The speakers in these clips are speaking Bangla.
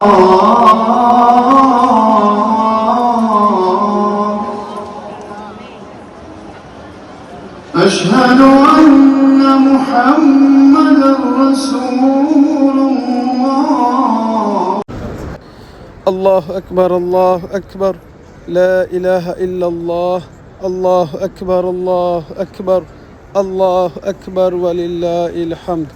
أشهد أن محمدا رسول الله. الله أكبر الله أكبر لا إله إلا الله. الله أكبر الله أكبر الله أكبر ولله الحمد.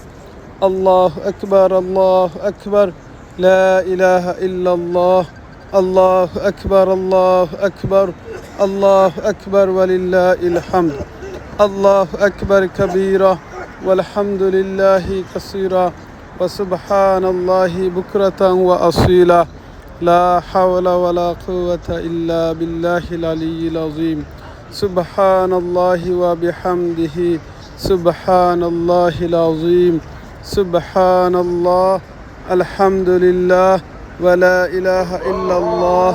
الله أكبر الله أكبر لا إله إلا الله. الله أكبر الله أكبر الله أكبر ولله الحمد. الله أكبر كبيرا والحمد لله كثيرا وسبحان الله بكرة وأصيلا. لا حول ولا قوة إلا بالله العلي العظيم. سبحان الله وبحمده سبحان الله العظيم. سبحان الله الحمد لله ولا إله إلا الله.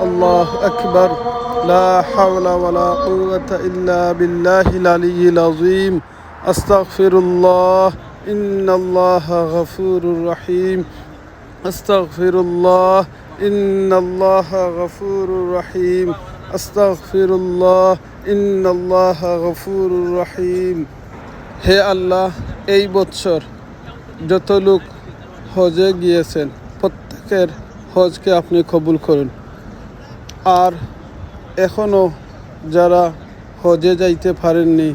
الله أكبر لا حول ولا قوة إلا بالله العلي العظيم. أستغفر الله إن الله غفور رحيم. أستغفر الله إن الله غفور رحيم. أستغفر الله إن الله غفور رحيم. হে আল্লাহ, এই বৎসর যত লোক হজে গিয়েছেন প্রত্যেকের হজকে আপনি কবুল করুন। আর এখনও যারা হজে যাইতে পারেননি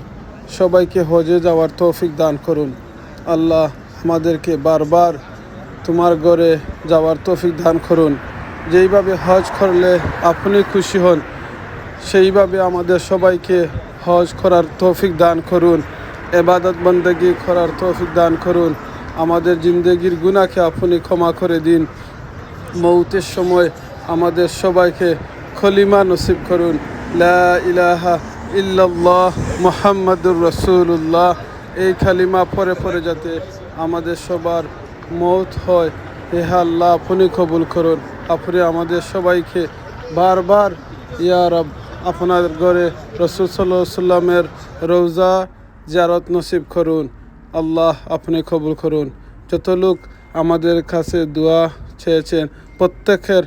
সবাইকে হজে যাওয়ার তৌফিক দান করুন। আল্লাহ আমাদেরকে বারবার তোমার ঘরে যাওয়ার তৌফিক দান করুন। যেইভাবে হজ করলে আপনি খুশি হন সেইভাবে আমাদের সবাইকে হজ করার তৌফিক দান করুন। ইবাদত বন্দেগী করার তৌফিক দান করুন। আমাদের জিন্দেগির গুনাহকে আপনি ক্ষমা করে দিন। মৌতের সময় আমাদের সবাইকে খলিমা নসিব করুন। লা ইলাহা ইল্লাল্লাহ মুহাম্মাদুর রাসূলুল্লাহ। এই কালিমা পরে পরে যাতে আমাদের সবার মৌত হয়, হে আল্লাহ আপনি কবুল করুন। আপনি আমাদের সবাইকে বারবার ইয়া রব আপনার ঘরে রাসূল সাল্লাল্লাহু আলাইহি সাল্লামের রওজা জিয়ারত নসিব করুন। আল্লাহ আপনি কবুল করুন। যত লোক আমাদের কাছে দোয়া চেয়েছেন প্রত্যেকের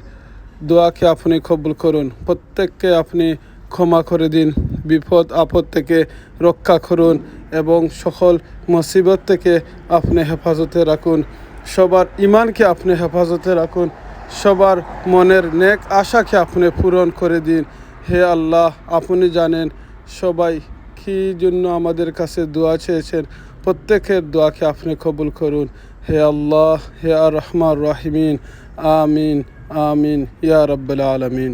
দোয়াকে আপনি কবুল করুন। প্রত্যেককে আপনি ক্ষমা করে দিন। বিপদ আপদ থেকে রক্ষা করুন এবং সকল মুসিবত থেকে আপনি হেফাজতে রাখুন। সবার ইমানকে আপনি হেফাজতে রাখুন। সবার মনের নেক আশাকে আপনি পূরণ করে দিন। হে আল্লাহ, আপনি জানেন সবাই কী জন্য আমাদের কাছে দোয়া চেয়েছেন। প্রত্যেকের দোয়াকে আপনি কবুল করুন। হে আল্লাহ, হে আর রহমান রাহিমিন। আমিন আমিন ইয়া রাব্বাল আলামিন।